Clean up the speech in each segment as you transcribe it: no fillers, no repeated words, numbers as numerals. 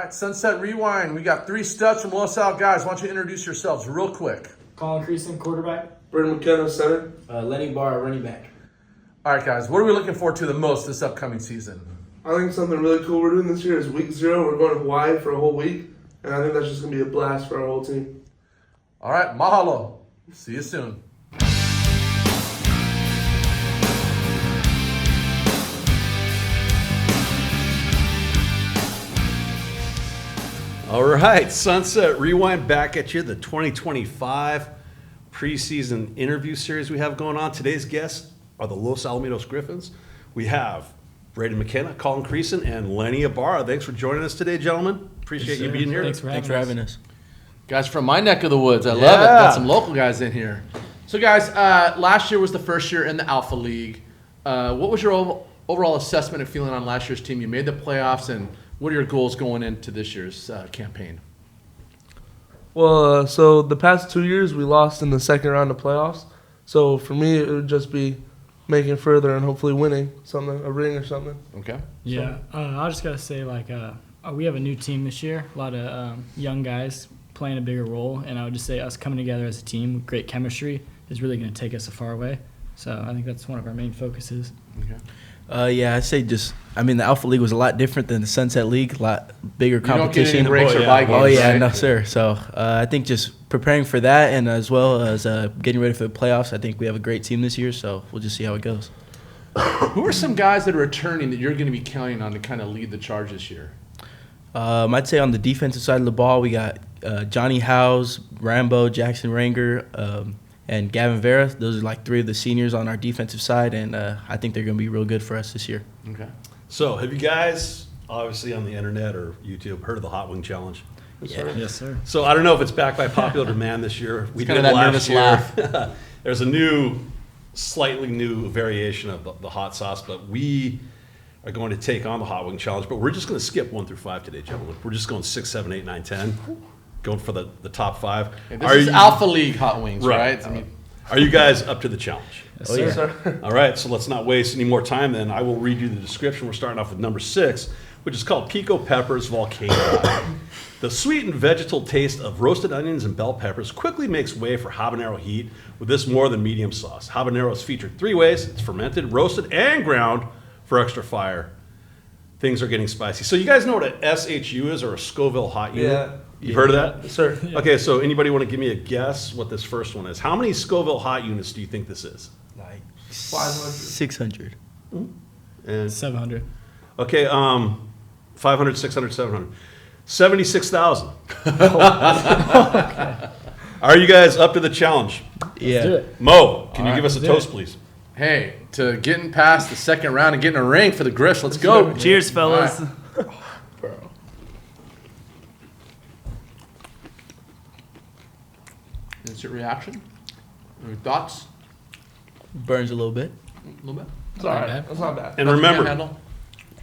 right, Sunset Rewind. We got 3 studs from Los Al guys. Why don't you introduce yourselves real quick? Colin Creason, quarterback. Braiden McKenna, center. Lenny Ibarra, running back. All right, guys. What are we looking forward to the most this upcoming season? I think something really cool we're doing this year is week 0. We're going to Hawaii for a whole week, and I think that's just going to be a blast for our whole team. All right, mahalo. See you soon. All right, Sunset Rewind back at you, the 2025 preseason interview series we have going on. Today's guests are the Los Alamitos Griffins. We have Braiden McKenna, Colin Creason, and Lenny Ibarra. Thanks for joining us today, gentlemen. Appreciate you being here. Thanks for having us. Guys from my neck of the woods. I love it. Got some local guys in here. So, guys, last year was the first year in the Alpha League. What was your overall assessment and feeling on last year's team? You made the playoffs, and what are your goals going into this year's campaign? Well, so the past 2 years we lost in the second round of playoffs. So for me, it would just be making further and hopefully winning something, a ring or something. Okay. Yeah, I just gotta say, we have a new team this year. A lot of young guys playing a bigger role, and I would just say us coming together as a team with great chemistry is really going to take us a far way. So I think that's one of our main focuses. Okay. Yeah, I'd say the Alpha League was a lot different than the Sunset League, a lot bigger competition. You don't get any breaks or bye games, Oh, yeah, right? no, sir. So I think just preparing for that and as well as getting ready for the playoffs, I think we have a great team this year, so we'll just see how it goes. Who are some guys that are returning that you're going to be counting on to kind of lead the charge this year? I'd say on the defensive side of the ball, we got Johnny Howes, Rambo, Jackson Ranger, and Gavin Vera. Those are like 3 of the seniors on our defensive side, and I think they're going to be real good for us this year. Okay. So, have you guys, obviously on the internet or YouTube, heard of the Hot Wing Challenge? Yes, sir. So, I don't know if it's backed by popular demand this year. We kind did of that last nervous year. laugh. There's a slightly new variation of the hot sauce, but we are going to take on the Hot Wing Challenge. But we're just going to skip 1 through 5 today, gentlemen. We're just going 6, 7, 8, 9, 10. Going for the top 5. Okay, this is Alpha League Hot Wings, right? I mean, are you guys up to the challenge? Yes, sir. All right, so let's not waste any more time then. I will read you the description. We're starting off with number 6, which is called Pico Peppers Volcano. The sweet and vegetal taste of roasted onions and bell peppers quickly makes way for habanero heat with this more than medium sauce. Habanero is featured 3 ways. It's fermented, roasted, and ground for extra fire. Things are getting spicy. So you guys know what a SHU is, or a Scoville hot unit? Yeah. You've heard of that? Yes, sir. Yeah. Okay, so anybody want to give me a guess what this first one is? How many Scoville hot units do you think this is? Like 500. 600. And 700. okay, 500, 600, 700. 76,000. Are you guys up to the challenge? Yeah. Let's do it. Mo, can you right, give us a let's do toast, it. please? hey, to getting past the second round and getting a ring for the Griffs. Let's go. Cheers, fellas. All right. Instant reaction? Any thoughts? Burns a little bit. A little bit? It's all right. bad. That's not bad. And Nothing you can't remember, handle?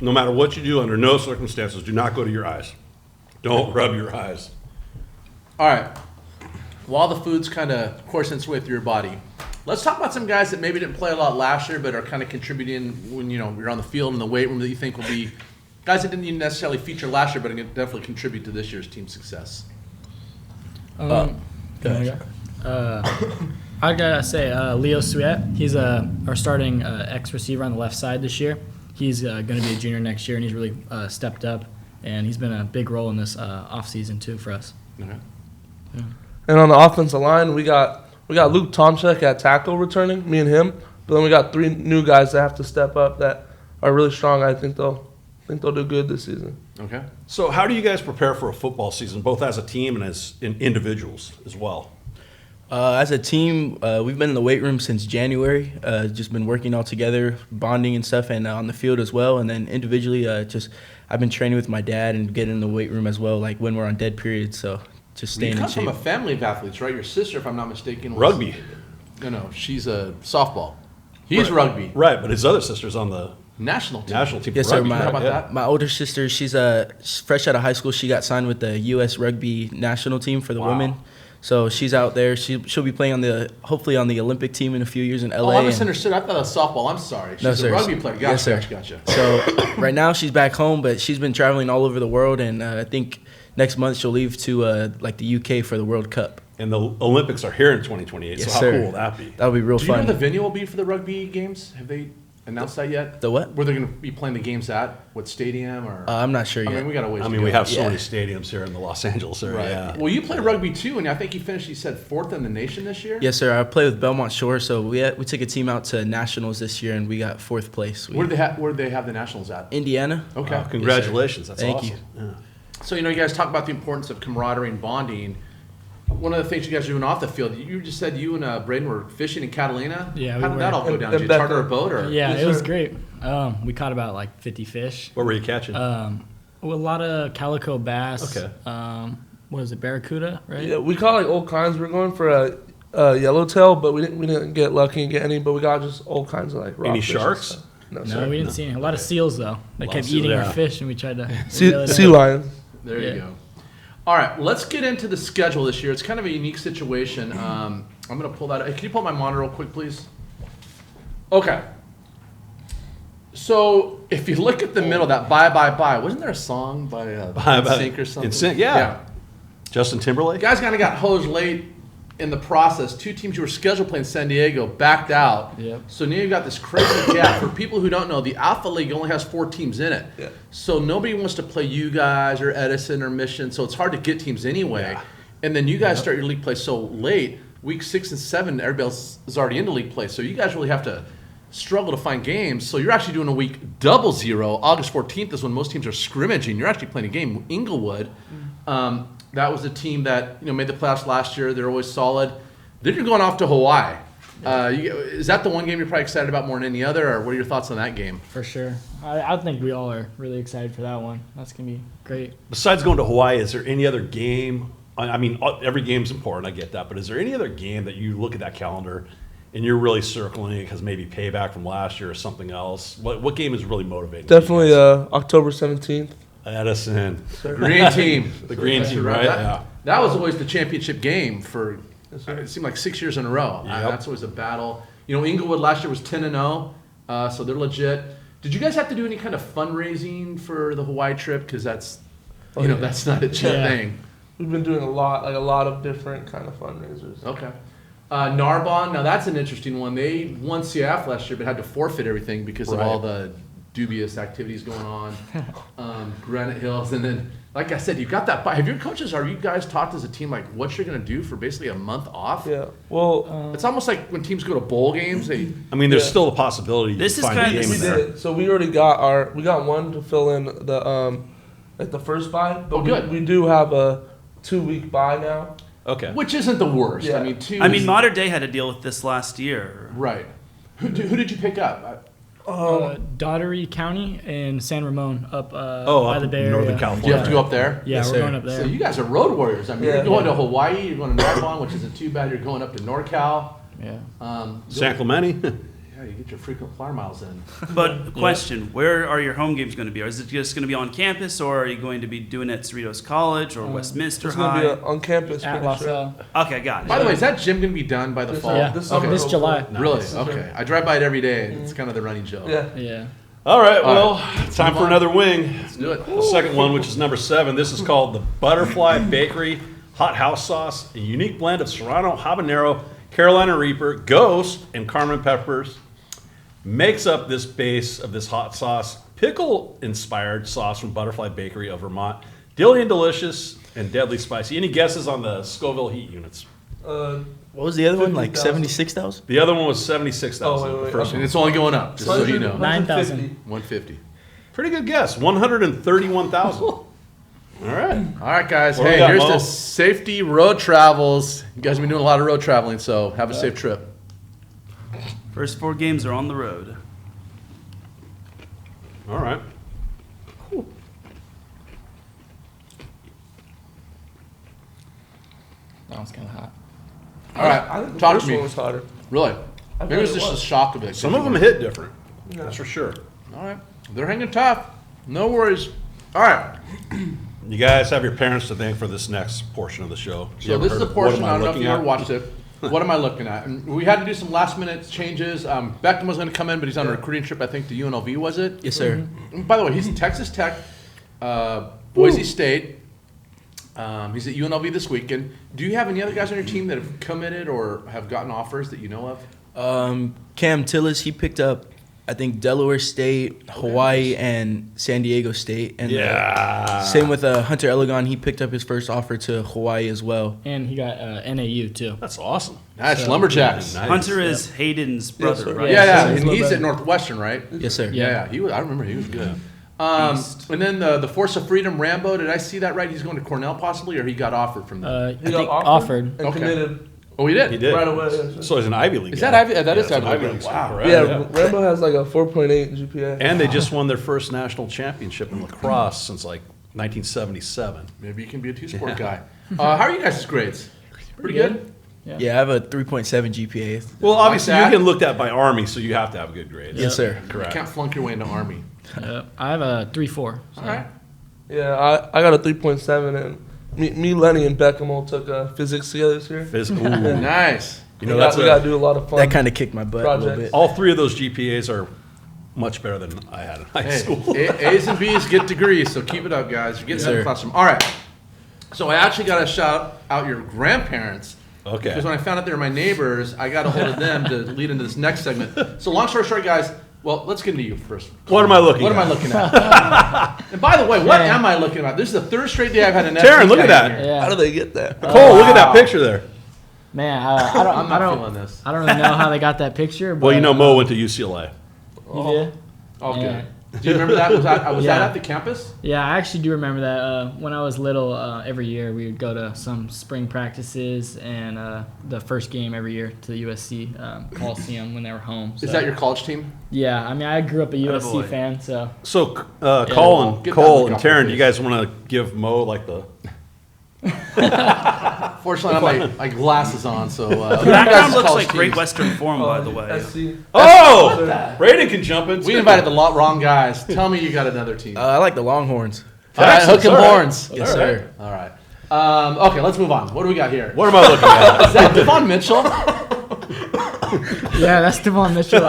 no matter what you do, under no circumstances, do not go to your eyes. Don't rub your eyes. All right. While the food's kind of coursing its way through your body, let's talk about some guys that maybe didn't play a lot last year, but are kind of contributing when you're on the field in the weight room that you think will be guys that didn't even necessarily feature last year, but can definitely contribute to this year's team success. Go ahead. I gotta say, Leo Sweat. He's our starting X receiver on the left side this year. He's going to be a junior next year, and he's really stepped up, and he's been a big role in this off season too for us. Okay. And on the offensive line, we got Luke Tomczak at tackle returning, me and him. But then we got 3 new guys that have to step up that are really strong. I think they'll do good this season. Okay. So how do you guys prepare for a football season, both as a team and as individuals as well? As a team, we've been in the weight room since January. Just been working all together, bonding and stuff, and on the field as well. And then individually, I've been training with my dad and getting in the weight room as well, like when we're on dead periods. So just You staying come in shape. from a family of athletes, right? Your sister, if I'm not mistaken, was Rugby. No, she's a softball. He's rugby. Right, but his other sister's on the National team. national team. Yes, for sir. rugby. How about Yeah. that? My older sister, she's fresh out of high school. She got signed with the U.S. Rugby national team for the Wow. women. So she's out there. She'll be playing hopefully on the Olympic team in a few years in LA. Oh, I and- misunderstood. I thought that was softball. I'm sorry. She's No, a sir. rugby player. Gotcha, Yes, sir. gotcha. So right now she's back home, but she's been traveling all over the world, and I think next month she'll leave to like the UK for the World Cup. And the Olympics are here in 2028, Yes, so how sir. cool will that be? That'll be real Do you know fun. the venue will be for the rugby games? Have they announced that yet? The what? Where they're going to be playing the games at? What stadium? Or I'm not sure I yet. mean, we got a ways I to mean, go. we have so Yeah. many stadiums here in the Los Angeles area. Right. Yeah. Well, you play rugby too, and I think you finished. You said 4th in the nation this year. Yes, sir. I play with Belmont Shore, so we took a team out to nationals this year, and we got 4th place. Where do they have the nationals at? Indiana. Okay. Wow, congratulations. That's Thank awesome. you. Yeah. So you guys talk about the importance of camaraderie and bonding. One of the things you guys are doing off the field, you just said you and Braiden were fishing in Catalina. Yeah, How we did were. that all go down? And Did you Becca. charter a boat or? Yeah, Yes, it was sir. great. We caught about like 50 fish. What were you catching? Well, a lot of calico bass. Okay. What is it, barracuda, right? Yeah, we caught like old kinds. We're going for a yellowtail, but we didn't get lucky and get any. But we got just old kinds of like rock Any fish and sharks? stuff. No, No, sir. we didn't see any. A lot of seals though. They Lot kept of seals, eating yeah. our fish, and we tried to. reel it Sea in. lions. There you Yeah. go. All right, let's get into the schedule this year. It's kind of a unique situation. I'm going to pull that. Hey, can you pull my monitor real quick, please? Okay. So if you look at the middle, that "Bye Bye Bye," wasn't there a song by NSYNC or something? NSYNC, yeah. Justin Timberlake? Guys kind of got hosed late in the process. 2 teams who were scheduled to play in San Diego backed out. Yep. So now you've got this crazy gap. For people who don't know, the Alpha League only has 4 teams in it. Yeah. So nobody wants to play you guys or Edison or Mission. So it's hard to get teams anyway. Yeah. And then you guys start your league play so late. Week 6 and 7, everybody else is already into league play. So you guys really have to struggle to find games. So you're actually doing a week 00. August 14th is when most teams are scrimmaging. You're actually playing a game. Inglewood. That was a team that made the playoffs last year. They're always solid. Then you're going off to Hawaii. Is that the one game you're probably excited about more than any other, or what are your thoughts on that game? For sure. I think we all are really excited for that one. That's gonna be great. Besides going to Hawaii, is there any other game? I mean, every game's important, I get that, but is there any other game that you look at that calendar and you're really circling it because maybe payback from last year or something else? What game is really motivating? you Definitely guys? October 17th. Edison. Green team. The green team, right? That, Yeah. that was always the championship game for, it seemed like 6 years in a row. Yep. That's always a battle. Inglewood last year was 10-0, so they're legit. Did you guys have to do any kind of fundraising for the Hawaii trip? Because that's, that's not a cheap Yeah. thing. We've been doing a lot of different kind of fundraisers. Okay. Narbonne, now that's an interesting one. They won CIF last year, but had to forfeit everything because of Right. all the dubious activities going on. Granite Hills, and then, like I said, you've got that. Have your coaches, are you guys talked as a team like what you're going to do for basically a month off? Yeah. Well, It's almost like when teams go to bowl games, they I mean, there's Yeah. still a possibility This you is find a kind of- game we in did there. it. So we already got we got one to fill in the like the first bye, but Oh, good. we do have a 2-week bye now. Okay. which isn't the worst. Yeah. I mean, two. I mean, is- Modern Day had to deal with this last year. right. Who did you pick up? Daughtery County and San Ramon up Oh, by up the Bay in Northern Area. Do California. you have to go up there? Yeah, Yes, we're sir. going up there. So you guys are road warriors. I mean, Yeah. you're going to Hawaii, you're going to Narbonne, which isn't too bad. You're going up to NorCal. Yeah. San Clemente? Yeah, you get your frequent flyer miles in. But question, where are your home games going to be? Is it just going to be on campus, or are you going to be doing it at Cerritos College or Westminster It's gonna High? be on campus. At pretty La sure. Salle. Okay, got it. By the way, is that gym going to be done by the This fall? Yeah. this Okay. summer, This July. hopefully. Really? Nice. Okay. I drive by it every day. It's kind of the running joke. Yeah. Yeah. All right, All well, time for another wing. Let's do it. The second one, which is number 7. This is called the Butterfly Bakery Hot House Sauce, a unique blend of Serrano, Habanero, Carolina Reaper, Ghost, and Carmen peppers. Makes up this base of this hot sauce. Pickle-inspired sauce from Butterfly Bakery of Vermont. Dilly and delicious and deadly spicy. Any guesses on the Scoville heat units? What was the other one? Like 50,000. 76,000? The other one was 76,000. Oh, wait, the wait, first okay. And one. it's only going up, just so you know. 9,000. 150. Pretty good guess. 131,000. All right. All right, guys. What do we Hey, got, here's Mo? the safety road travels. You guys have been doing a lot of road traveling, so have a safe trip. First 4 games are on the road. All right. That one's kind of hot. All right, I think the talk first to me. one was hotter. Really? I Maybe it's thought it just a was. shock of it. Some of them hit different. That's for sure. All right. They're hanging tough. No worries. All right. You guys have your parents to thank for this next portion of the show. So this is a portion, I don't know if you ever watched it. What am I looking at? And we had to do some last minute changes. Beckham was going to come in, but he's on a recruiting trip, I think, to UNLV, was it? Yes, sir. And by the way, he's in Texas Tech, Boise State. He's at UNLV this weekend. Do you have any other guys on your team that have committed or have gotten offers that you know of? Cam Tillis, he picked up, I think, Delaware State, Hawaii, and San Diego State. And same with Hunter Elegon. He picked up his first offer to Hawaii as well. And he got NAU too. That's awesome. Nice, Lumberjacks. Nice. Hunter is Hayden's brother, right? Yeah, so and he's brother. at Northwestern, right? Yes, sir. Yeah, he was. I remember he was good. And then the Force of Freedom Rambo. Did I see that right? He's going to Cornell possibly, or he got offered from them? I think offered. and committed Oh, he did. He did. right away. So he's an Ivy League. Is guy. that Ivy? That is it's an Ivy Ivy League. League. Wow. Correct. Yeah, Rambo has like a 4.8 GPA. And they just won their first national championship in lacrosse since like 1977. Maybe you can be a two-sport guy. How are you guys' grades? Pretty good. Yeah, I have a 3.7 GPA. Well, obviously that? you're getting looked at by Army, so you have to have good grades. Yes, sir. You Correct. can't flunk your way into Army. I have a 3.4. So. All right. Yeah, I got a 3.7, and me, Lenny, and Beckham all took physics together this year. Physical. Nice. You know, we got to do a lot of fun. That kind of kicked my butt a little Projects. bit. all three of those GPAs are much better than I had in high Hey, school. A's and B's get degrees, so keep it up, guys. You're getting Yes, out of the sir. classroom. All right. So I actually got to shout out your grandparents. Okay. Because when I found out they were my neighbors, I got a hold of them to lead into this next segment. So long story short, guys, well, let's get into you first. What am I looking What at? am I looking at? And by the way, what Yeah. am I looking at? This is the third straight day I've had an Teran, FP look at guy that. in here. How do they get that? Cole, look at that picture there. Man, I don't. I'm I not don't. feeling this. I don't really know how they got that picture. But, Well, you know Mo went to UCLA. You did? Oh, Yeah. good. Do you remember that? Was that Yeah. at the campus? Yeah, I actually do remember that. When I was little, every year we would go to some spring practices and the first game every year to the USC Coliseum when they were home. So. Is that your college team? Yeah, I mean, I grew up a USC Attaboy. fan, so. So, Well, Colin, get that Cole, look and off your Teran, do you face. guys want to give Mo like the? Fortunately, I have my glasses on, so. The background looks like Great Western Forum, by the way. SC. Oh, Braiden can jump in. We too. invited the wrong guys. Tell me you got another team. I like the Longhorns. All right, hook and all right. horns. Yes, All right. sir. All right. Okay, let's move on. What do we got here? What am I looking at? Is that Devon Mitchell? Yeah, that's Devon Mitchell.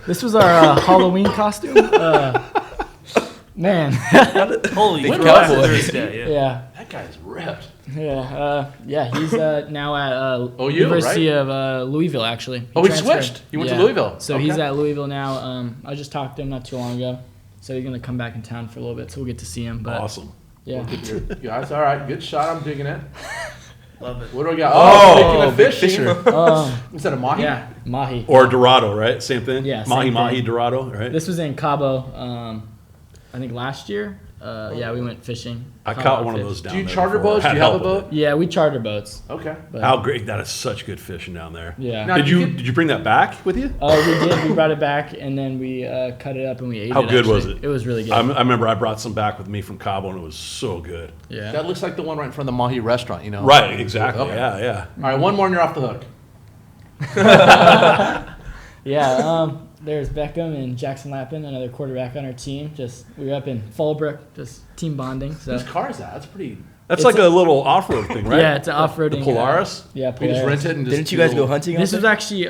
This was our Halloween costume. Man. Holy Big crap, cowboy. Thursday, yeah. Yeah. That guy's ripped. Yeah, he's now at OU, University of Louisville, actually. Oh, he transferred. switched. He went to Yeah. Louisville. So he's Okay. at Louisville now. I just talked to him not too long ago. So he's going to come back in town for a little bit, so we'll get to see him. But Awesome. yeah. Guys, all right. Good shot. I'm digging it. Love it. What do we got? Oh, speaking of big fishing. fisher. Is that a mahi? Yeah, Mahi. Or Dorado, right? Same thing. Yeah, Mahi same Mahi thing. Dorado, right? This was in Cabo, I think last year. Yeah, we went fishing. I Caught a caught lot one of fish. those down Do you there charter before. boats? Do Had you have a help with boat? Yeah, we charter boats. Okay. But, it. How great! That is such good fishing down there. Yeah. Now, Did you you did you bring that back with you? We did. We brought it back, and then we cut it up and we ate How it. good was actually. it? It was really good. I remember I brought some back with me from Cabo, and it was so good. yeah. That looks like the one right in front of the Mahi restaurant, you know? Right, exactly. Okay. Yeah. All right, one more and you're off the hook. Yeah, there's Beckham and Jackson Lappin, another quarterback on our team. We were up in Fallbrook, just team bonding. So Whose car is that? That's pretty. That's It's like a little off-road thing, right? yeah, it's an off-roading. The Polaris. Yeah, You just Polaris. rent it and just Didn't you do guys a go little- hunting out This there? was actually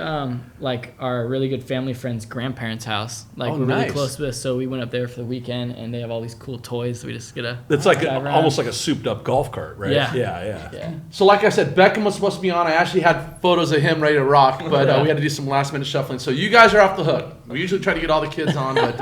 like our really good family friend's grandparents' house. Like Oh, we're really nice. close with, so we went up there for the weekend, and they have all these cool toys. So we just get a. It's like drive around. almost like a souped-up golf cart, right? Yeah. Yeah. Yeah. So, like I said, Beckham was supposed to be on. I actually had photos of him ready to rock, but Yeah. we had to do some last-minute shuffling. So, you guys are off the hook. We usually try to get all the kids on, but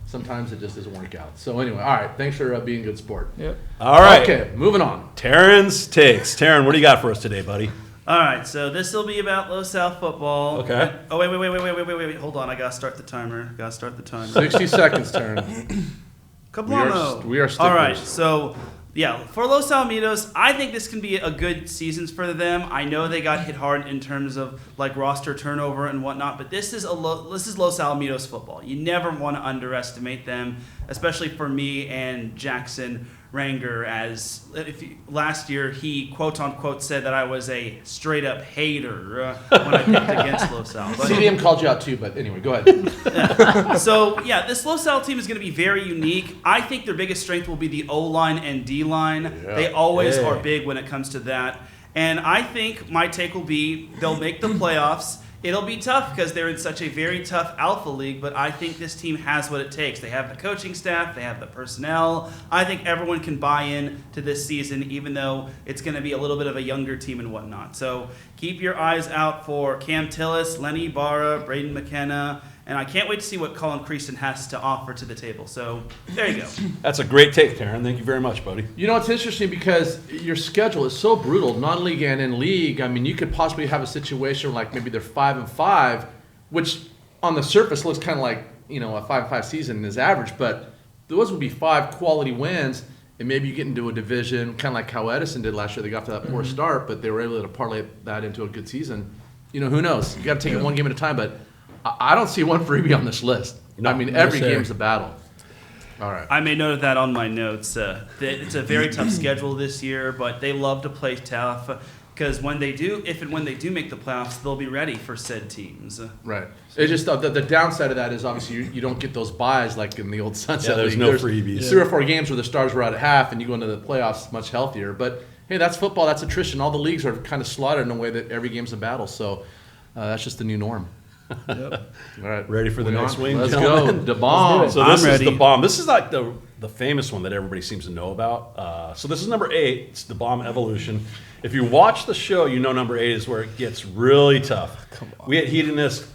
sometimes it just doesn't work out. So, anyway, all right. Thanks for being a good sport. Yep. All right. Okay, moving on. Teran's takes. Teran, what do you got for us today, buddy? All right, so this will be about Low South football. Okay. Oh, wait. Hold on, I got to start the timer. 60 seconds, turn. Kablamo. We are sticklers. All right, so yeah, for Los Alamitos, I think this can be a good season for them. I know they got hit hard in terms of like roster turnover and whatnot, but this is Los Alamitos football. You never want to underestimate them, especially for me and Jackson Ranger last year he quote unquote said that I was a straight up hater when I picked against Los Al. But, CDM called you out too, but anyway, go ahead. so yeah, this Los Al team is going to be very unique. I think their biggest strength will be the O-line and D-line. Yeah. They always are big when it comes to that. And I think my take will be they'll make the playoffs. It'll be tough because they're in such a very tough alpha league, but I think this team has what it takes. They have the coaching staff, they have the personnel. I think everyone can buy in to this season, even though it's going to be a little bit of a younger team and whatnot. So keep your eyes out for Cam Tillis, Lenny Ibarra, Braiden McKenna, and I can't wait to see what Colin Creason has to offer to the table. So there you go. That's a great take, Teran. Thank you very much, buddy. You know, it's interesting because your schedule is so brutal, non-league and in league. I mean, you could possibly have a situation like maybe they're 5-5, which on the surface looks kind of like, you know, a 5-5 season is average, but those would be 5 quality wins, and maybe you get into a division, kind of like how Edison did last year. They got to that poor start, but they were able to parlay that into a good season. You know, who knows? You got to take it one game at a time, but I don't see one freebie on this list. I mean, every game's a battle. All right. I made note of that on my notes. It's a very tough schedule this year, but they love to play tough because when they do make the playoffs, they'll be ready for said teams. Right. It's just the downside of that is obviously you don't get those buys like in the old Sunset there's League. no freebies. 3 or 4 games where the Stars were out at half and you go into the playoffs much healthier. But, hey, that's football. That's attrition. All the leagues are kind of slaughtered in a way that every game's a battle. So that's just the new norm. Yep. All right. Ready for the next wing, Let's gentlemen? go. The bomb. So I'm this is ready. the bomb. This is like the famous one that everybody seems to know about. So this is number 8. It's the bomb evolution. If you watch the show, you know number 8 is where it gets really tough. We had Heatonist.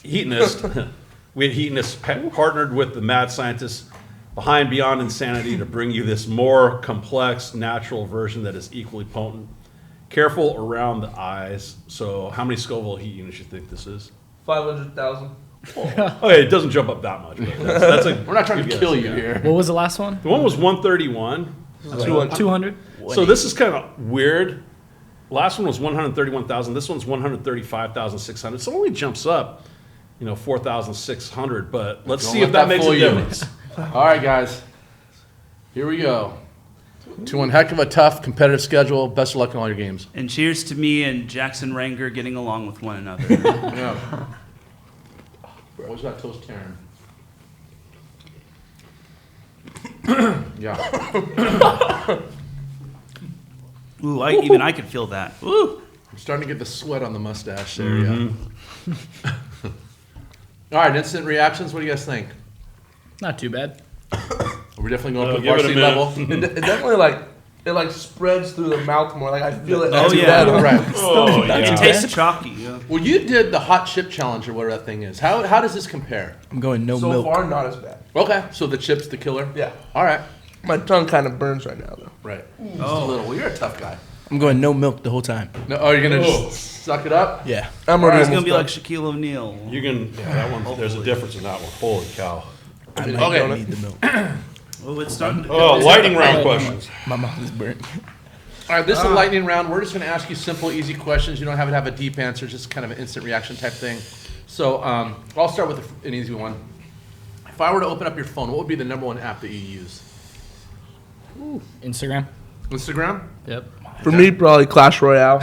We had Heatonist partnered with the mad scientists behind Beyond Insanity to bring you this more complex, natural version that is equally potent. Careful around the eyes. So how many Scoville heat units you think this is? 500,000. Okay, it doesn't jump up that much. But that's a We're not trying to good kill guess, you yeah. here. What was the last one? The one was 131. 200. So this is kind of weird. Last one was 131,000. This one's 135,600. So it only jumps up, 4,600. But let's see Don't if let that makes a fool you. difference. All right, guys. Here we go. To one heck of a tough competitive schedule. Best of luck in all your games. And cheers to me and Jackson Ranger getting along with one another. Yeah. Always got toast Teran. Yeah. Ooh, even I could feel that. Ooh. I'm starting to get the sweat on the mustache there, yeah. All right, instant reactions. What do you guys think? Not too bad. We're definitely going to give it a varsity minute. level. It definitely it spreads through the mouth more. Like I feel it. Oh, too yeah. bad. Right. Oh, It yeah. tastes chalky. Yeah. Well, you did the hot chip challenge or whatever that thing is. How does this compare? I'm going no So milk. far, not as bad. Okay, so the chip's the killer? Yeah. All right. My tongue kind of burns right now, though. Right. Just a little. Well, you're a tough guy. I'm going no milk the whole time. No, you're going to just suck it up? Yeah. I'm already It's going to almost be like done. Shaquille O'Neal. You can, that one, there's a difference in that one. Holy cow. I might Okay. not need the milk. Oh, it's starting to Oh, lightning round questions. My mouth is burnt. All right, this is a lightning round. We're just going to ask you simple, easy questions. You don't have to have a deep answer, just kind of an instant reaction type thing. So I'll start with an easy one. If I were to open up your phone, what would be the number 1 app that you use? Instagram. Instagram? Yep. For me, probably Clash Royale.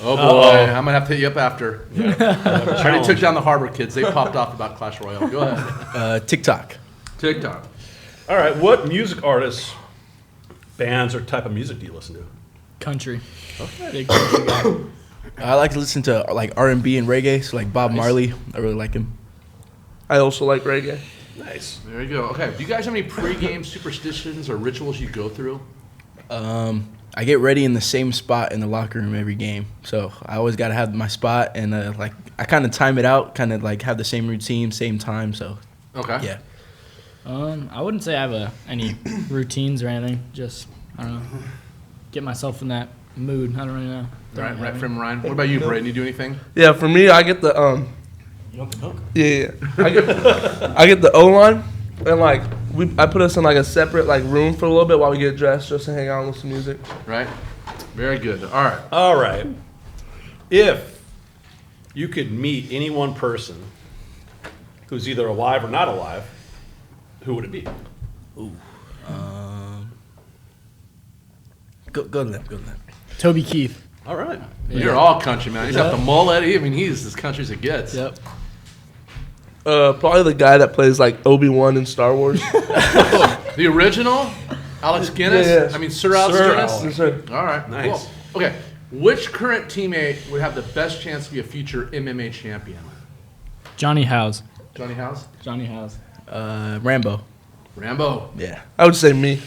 Oh boy, I'm gonna have to hit you up after. I already took down the Harbor kids. They popped off about Clash Royale. Go ahead. TikTok. TikTok. All right, what music artists, bands, or type of music do you listen to? Country. Big country guy. I like to listen to like R&B and reggae, so like Bob Marley. I really like him. I also like reggae. Nice. There you go. Okay. Do you guys have any pregame superstitions or rituals you go through? I get ready in the same spot in the locker room every game, so I always got to have my spot, and I kind of time it out, kind of like have the same routine, same time. So Okay. yeah. I wouldn't say I have any routines or anything. Just, I don't know, get myself in that mood. I don't really know. Right from Ryan. What about you, Braiden? You do anything? Yeah, for me, I get the You want the milk? Yeah. I get the O line, and I put us in a separate room for a little bit while we get dressed, just to hang out and listen to music. Right. Very good. All right. All right. If you could meet any one person who's either alive or not alive, who would it be? Go to them. Go to them. Toby Keith. All right. You're all country, man. He's got the mullet. I mean, he's as country as it gets. Yep. Probably the guy that plays like Obi-Wan in Star Wars. The original, Alex Guinness. Yeah. I mean, Sir Alex Sir Guinness. Alex. Yes, sir. All right, Nice. Cool. Okay, which current teammate would have the best chance to be a future MMA champion? Johnny Howes. Johnny House? Johnny Howes. Rambo. Rambo. Yeah. I would say me.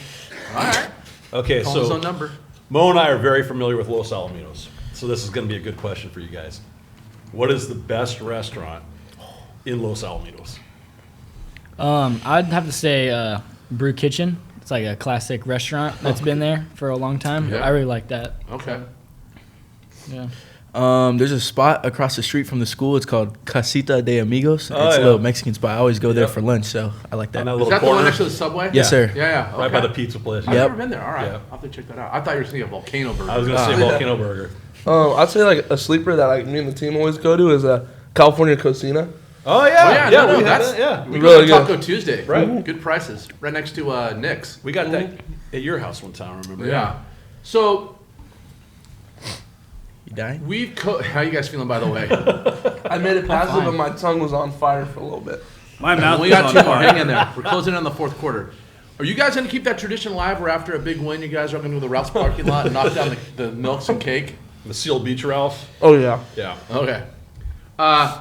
All right. Okay, Call his so own number. Mo and I are very familiar with Los Alamitos, so this is going to be a good question for you guys. What is the best restaurant in Los Alamitos? I'd have to say Brew Kitchen. It's like a classic restaurant that's been there for a long time. Yeah. I really like that. Okay. Yeah. There's a spot across the street from the school. It's called Casita de Amigos. Oh, it's yeah. a little Mexican spot. I always go there Yep. for lunch, so I like that. On that Is little that the one corner, next to the Subway? Yes, sir. Yeah, right by okay. the pizza place. I've Yep. never been there. All right. Yeah. I'll have to check that out. I thought you were thinking of Volcano Burger. I was going to say Volcano Burger. I'd say like a sleeper that like me and the team always go to is California Cocina. Oh, Oh, yeah, no, we had that's, it, yeah. We Really go to good. Taco Tuesday. Right. Good prices. Right next to Nick's. We got that at your house one time, remember? Yeah. So You dying? how you guys feeling, by the way? I made it past it, fine. but my tongue was on fire for a little bit. My mouth We is got on two more. fire. Hang in there. We're closing in on the fourth quarter. Are you guys going to keep that tradition alive where after a big win, you guys are going to go to the Ralph's parking lot and knock down the milks and cake? The Seal Beach Ralph. Oh yeah. Yeah. Okay.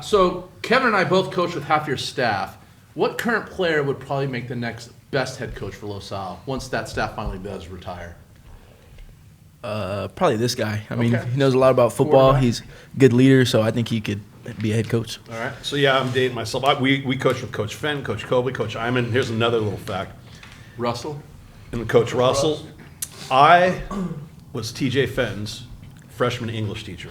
So Kevin and I both coach with half your staff. What current player would probably make the next best head coach for Los Al once that staff finally does retire? Probably this guy. I mean, Okay. he knows a lot about football. Quarterback. He's a good leader, so I think he could be a head coach. All right. So, yeah, I'm dating myself. We coach with Coach Fenn, Coach Cobley, Coach Iman. Here's another little fact. Russell? And Coach Russell, I was TJ Fenton's freshman English teacher.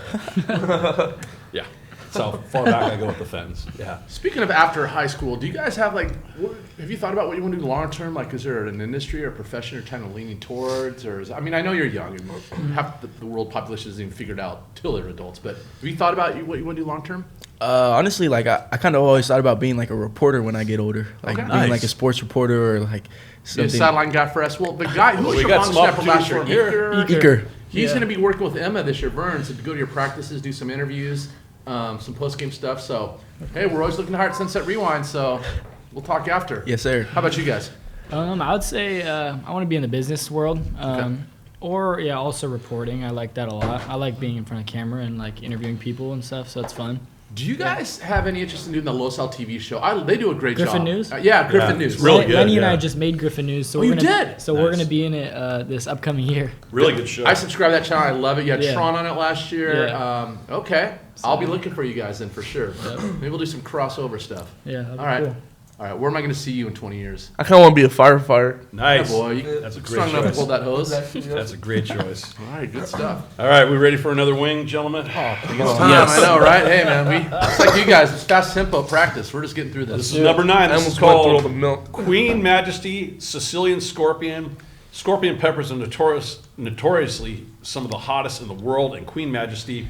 Yeah. That's how far back I go with the Fens. Yeah. Speaking of after high school, do you guys have have you thought about what you want to do long term? Like, is there an industry or a profession you're kind of leaning towards? Or I mean, I know you're young and half the world population isn't even figured out till they're adults, but have you thought about what you want to do long term? Honestly, like I kind of always thought about being like a reporter when I get older, like Okay. being Nice. like a sports reporter or like Be a something. sideline guy for us. Well, the guy who was We your got long some snapper last year, opportunities for him here. Eager. He's Yeah. going to be working with Emma this year, Burns, to go to your practices, do some interviews, some post game stuff. So, hey, we're always looking to hire at Sunset Rewind. So, we'll talk after. Yes, sir. How about you guys? I would say I want to be in the business world. Or also reporting. I like that a lot. I like being in front of camera and like interviewing people and stuff. So it's fun. Do you guys have any interest in doing the Los Al TV show? They do a great Griffin job. News? Yeah, Griffin Yeah, News. it's really good, Lenny and I yeah. just made Griffin News. So Oh, you we're gonna, did? So we're Nice. gonna be in it this upcoming year. Really good show. I subscribe to that channel. I love it. You had Yeah. Tron on it last year. Yeah. Okay. I'll be looking for you guys then for sure. Maybe we'll do some crossover stuff. Yeah. that'd be All right. cool. All right. Where am I going to see you in 20 years? I kind of want to be a firefighter. Nice. Yeah, boy. You That's a great strong enough to choice. hold that hose. That's a great choice. All right. Good stuff. All right, we ready for another wing, gentlemen? It's time. I know, right? Hey, man. It's like you guys. It's fast tempo practice. We're just getting through This this. is number 9. I This is almost went through all called the milk. Queen Majesty Sicilian Scorpion. Scorpion peppers are notoriously some of the hottest in the world, and Queen Majesty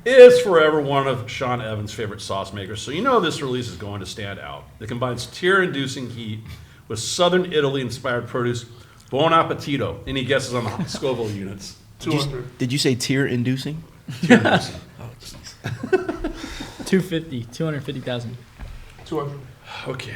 is forever one of Sean Evans' favorite sauce makers. So you know this release is going to stand out. It combines tear-inducing heat with Southern Italy-inspired produce. Buon appetito. Any guesses on the Scoville units? 200. Did you say tear-inducing? Tear-inducing. 250,000. 200. Okay.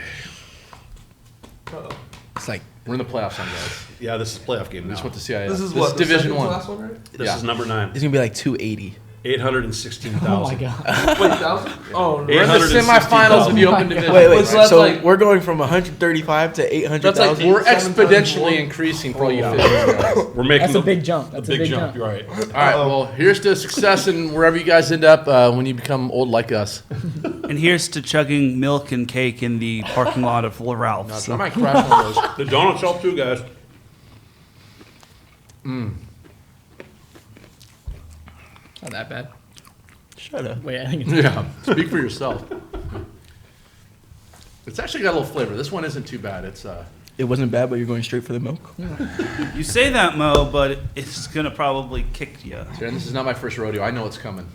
It's like We're in the playoffs, on guys. Yeah, this is a playoff game We now. just went to CIS. This is what? the Division second One. Last one, right? This Yeah. is number 9. it's gonna be like 280. 816,000. Oh my god. Wait, 1,000? Oh, We're in the semifinals of the Open Division. Wait, so that's so like- we're going from 135 to That's 800,000. like We're exponentially increasing for all you fitness guys. We're making That's a big jump. That's a big jump. You're right. All right, well, here's to success and wherever you guys end up when you become old like us. And here's to chugging milk and cake in the parking lot of La Ralph's. I might crash one of those. The donuts help too, guys. Not that bad. Shut up. Wait, I think it's Yeah, speak for yourself. It's actually got a little flavor. This one isn't too bad. It's It wasn't bad, but you're going straight for the milk. You say that, Mo, but it's gonna probably kick you. Sharon, this is not my first rodeo. I know it's coming.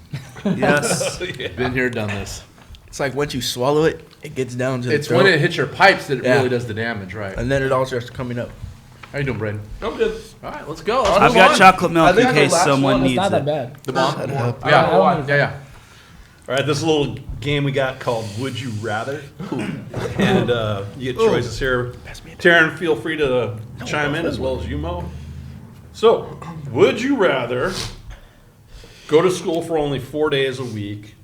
Yes. Been here, done this. It's like once you swallow it, it gets down to the It's throat, when it hits your pipes that it Yeah. really does the damage, right? and then it all starts coming up. How you doing, Braiden? I'm good. All right, let's go. I've got chocolate milk think in the case last someone one It's needs not that it. bad. The bomb? I don't Yeah. All right, this is a little game we got called Would You Rather? And you get choices here. Teran, feel free to chime in as well as you, Mo. So, would you rather go to school for only 4 days a week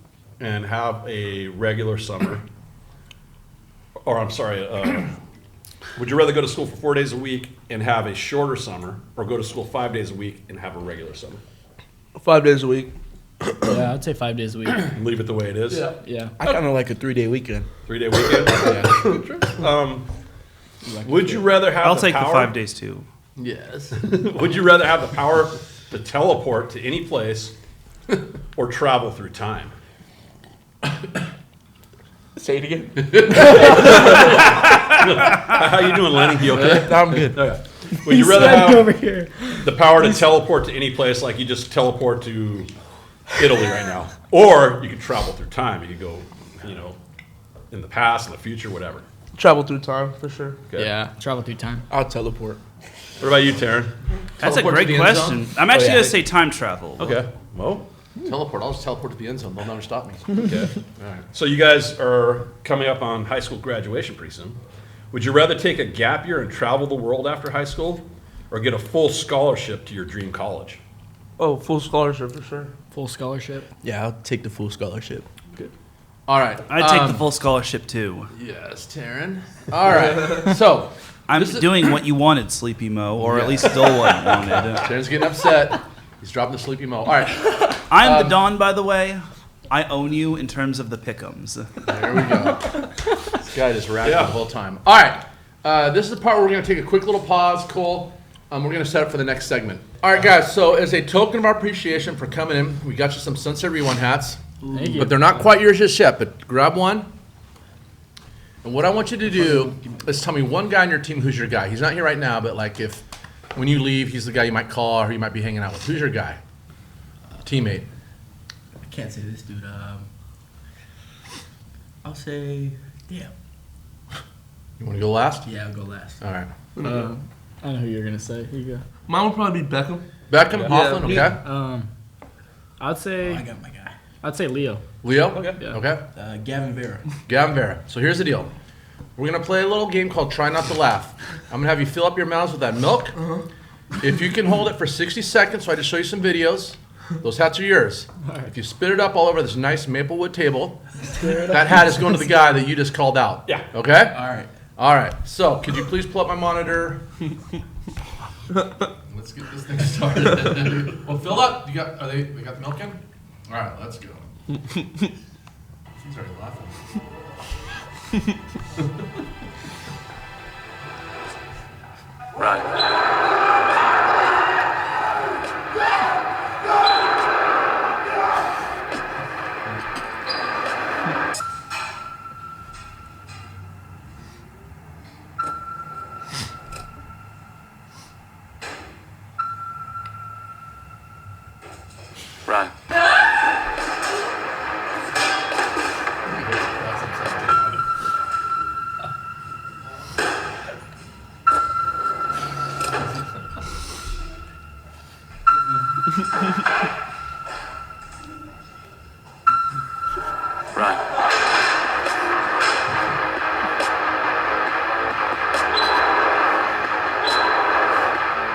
and have a regular summer? Or, I'm sorry, would you rather go to school for 4 days a week and have a shorter summer, or go to school 5 days a week and have a regular summer? 5 days a week. Yeah, I'd say 5 days a week. Leave it the way it is. Yeah. I kind of like a 3-day weekend. 3-day weekend. Would you rather have I'll the take power? the 5 days too. Yes. Would you rather have the power to teleport to any place or travel through time? Say it again. How you doing, Lenny? You okay? I'm good. Okay. Would you rather over have here. the power to teleport to any place, like you just teleport to Italy right now, or you could travel through time? You could go, in the past, in the future, whatever. Travel through time for sure. Okay. Yeah, travel through time. I'll teleport. What about you, Teran? That's a Teleport to great the end question. I'm actually yeah. going to say time travel. Okay. Mo? Teleport. I'll just teleport to the end zone. They'll never stop me. Okay. All right. So you guys are coming up on high school graduation pretty soon. Would you rather take a gap year and travel the world after high school, or get a full scholarship to your dream college? Oh, full scholarship for sure. Full scholarship. Yeah, I'll take the full scholarship. All right. I'd take the full scholarship too. Yes, Teran. All right. So, I'm This is- doing what you wanted, Sleepy Mo, or at least still what you wanted. Teran's getting upset. He's dropping the sleepy mo. All right. I'm the Don, by the way. I own you in terms of the pick'ems. There we go. This guy just racked Yeah. the whole time. All right. This is the part where we're going to take a quick little pause, Cole. We're going to set up for the next segment. All right, guys. So as a token of our appreciation for coming in, we got you some Sunset Rewind hats. Thank you. But they're not quite yours just yet, but grab one. And what I want you to do is tell me one guy on your team who's your guy. He's not here right now, but like if when you leave, he's the guy you might call or you might be hanging out with. Who's your guy? Teammate. I can't say this, dude. I'll say, yeah. You want to go last? Yeah, I'll go last. All right. I know who you're gonna say. Here you Mine would probably be Beckham. Beckham, Yeah. Hoffman, Yeah. okay. go. I'd say I got my guy. Leo. Leo? Okay. Yeah. Okay. Gavin Vera. Gavin Vera. So here's the deal. We're going to play a little game called Try Not to Laugh. I'm going to have you fill up your mouths with that milk. If you can hold it for 60 seconds, so I just show you some videos, those hats are yours. If you spit it up all over this nice Maplewood table, that hat is going to the guy that you just called out. Yeah. Okay? All right. All right. So could you please pull up my monitor? Let's get this thing started. Well, fill up. You got? They got the milk in? All right. Let's go. He's already laughing.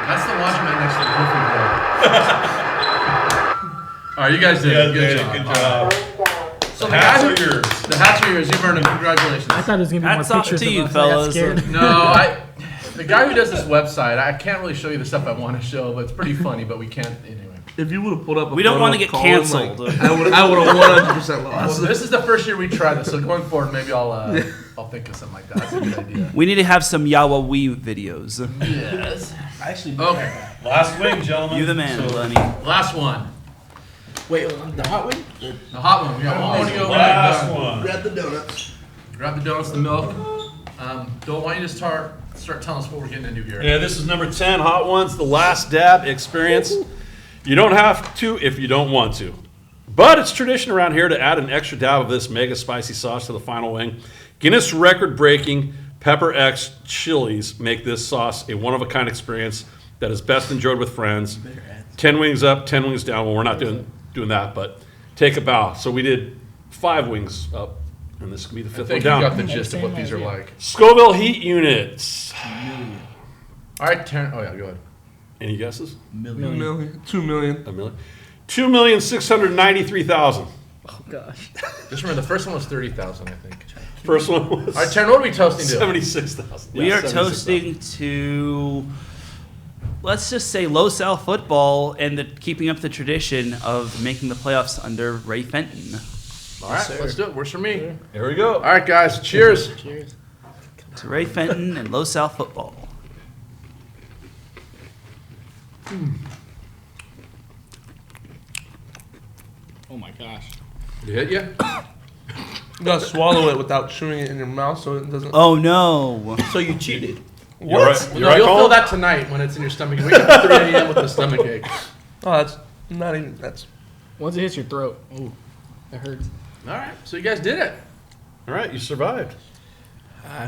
That's the laundromat next to the roofing board. All right, you guys did it. Good job. So the Hats guy are who, yours. the hats are yours. You've earned them. Congratulations. I thought it was gonna be Hats more off pictures to of you, us. I got fellas. scared. No, the guy who does this website, I can't really show you the stuff I want to show, but it's pretty funny, but we can't anyway. If you would have pulled up, We don't want to get canceled. I would have 100% Well, lost. this is the first year we tried this, so going forward, maybe I'll think of something like that. That's a good idea. We need to have some Yahweh videos. Yes. I actually. Okay. Last wing, gentlemen. You the man, Lenny. Last one. Wait, the hot wing? The hot one. We got one more to go. Last one. Grab the donuts. Grab the donuts, the milk. Don't want you to start telling us what we're getting into here. Yeah, this is number 10, Hot Ones, the last dab experience. You don't have to if you don't want to. But it's tradition around here to add an extra dab of this mega spicy sauce to the final wing. Guinness record-breaking Pepper X chilies make this sauce a one-of-a-kind experience that is best enjoyed with friends. 10 wings up, 10 wings down. Well, we're not doing that, but take a bow. So we did 5 wings up, and this could be the 5th I one think you down. got the gist of what these are like. Scoville heat units. All right, Teran. Oh, yeah, go ahead. Any guesses? Million. 2 million. A million? 2,693,000. Oh gosh. Just remember, the first one was 30,000, I think. First one was All right, Teran, what are we toasting to? 76,000. We are toasting to, let's just say, Los Al football and keeping up the tradition of making the playoffs under Ray Fenton. All right, let's do it. Works for me. Here we go. All right, guys. Cheers. Cheers. To Ray Fenton and Los Al football. Oh my gosh. Did it hit you? You gotta swallow it without chewing it in your mouth so it doesn't. Oh no. So you cheated. You're right. No, You're right, you'll feel Colin? that tonight when it's in your stomach. We got 3 a.m. with the stomach ache. Oh, that's not even. That's. Once it hits your throat, ooh, that hurts. All right, so you guys did it. All right, you survived.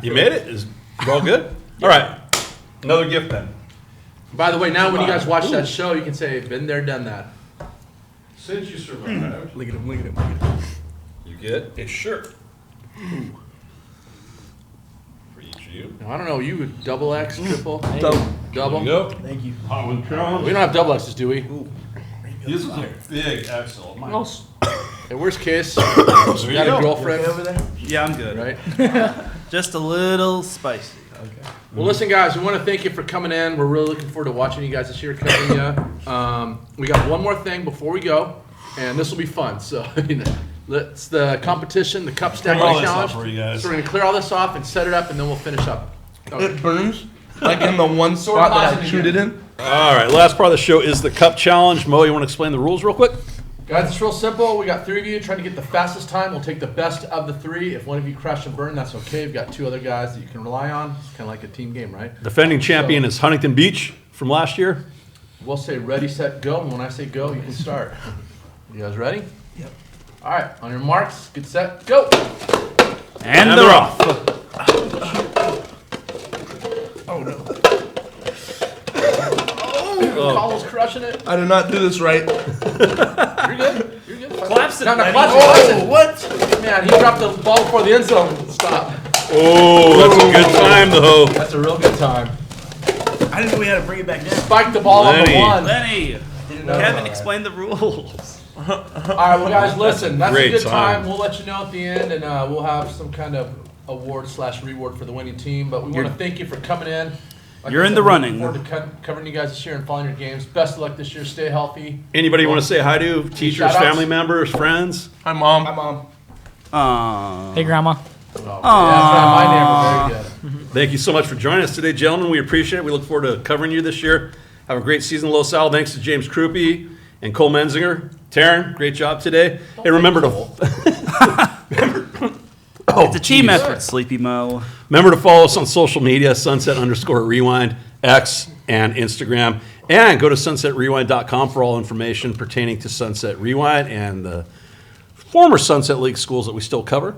You made it. Is it all good? All right. Another gift then. By the way, now when you guys watch that show, you can say, been there, done that. Since you survived, Look at him. Look at him. Look at him. you get a shirt. For each of you. Now, I don't know, you would double X, triple, Double. There double? you go. Thank you. Hot one We challenge. don't have double X's, do we? This is a big XL. Mine. At worst case, There you got you a go. girlfriend, over there? Yeah, I'm good. right? Just a little spicy. Well, listen, guys, we want to thank you for coming in. We're really looking forward to watching you guys this year, covering you. We got one more thing before we go, and this will be fun. So, it's the competition, the cup stack Clear all this challenge. off for you guys. So we're gonna clear all this off and set it up, and then we'll finish up. It burns like in the one spot that I positive chewed it in. All right, last part of the show is the cup challenge. Mo, you want to explain the rules real quick? Guys, it's real simple. We got 3 of you trying to get the fastest time. We'll take the best of the 3. If one of you crash and burn, that's okay. We've got 2 other guys that you can rely on. It's kind of like a team game, right? Defending champion is Huntington Beach from last year. We'll say ready, set, go. And when I say go, you can start. You guys ready? Yep. All right, on your marks, get set, go. And they're off. Colin's crushing it. I did not do this right. You're good. You're good. Claps it, No, no, Lenny. claps it. What? Man, he dropped the ball before the end zone. Stop. Oh, that's a good time, though. That's a real good time. I didn't know we had to bring it back down. Spike the ball on the Lenny. 1. Lenny, know Kevin, about explain the rules. All right, well, guys, listen. That's Great a good time. time. We'll let you know at the end, and we'll have some kind of award/reward for the winning team. But we want to thank you for coming in. Like You're I in said, the we're running. looking forward to covering you guys this year and following your games. Best of luck this year. Stay healthy. Anybody you want to say hi to? Teachers, Shoutouts? family members, friends? Hi, Mom. Hi, Mom. Hey, Grandma. Oh, yeah, my neighbor. Very good. Thank you so much for joining us today, gentlemen. We appreciate it. We look forward to covering you this year. Have a great season, Los Al. Thanks to James Krupe and Cole Menzinger. Teran, great job today. Hey, remember to It's a team effort, Sleepy Mo. remember to follow us on social media, sunset_rewind, X, and Instagram. And go to sunsetrewind.com for all information pertaining to Sunset Rewind and the former Sunset League schools that we still cover.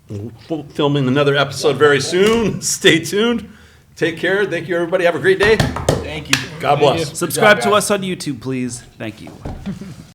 We're filming another episode very soon. Stay tuned. Take care. Thank you, everybody. Have a great day. Thank you. God bless. Subscribe Good to job, us on YouTube, please. Thank you.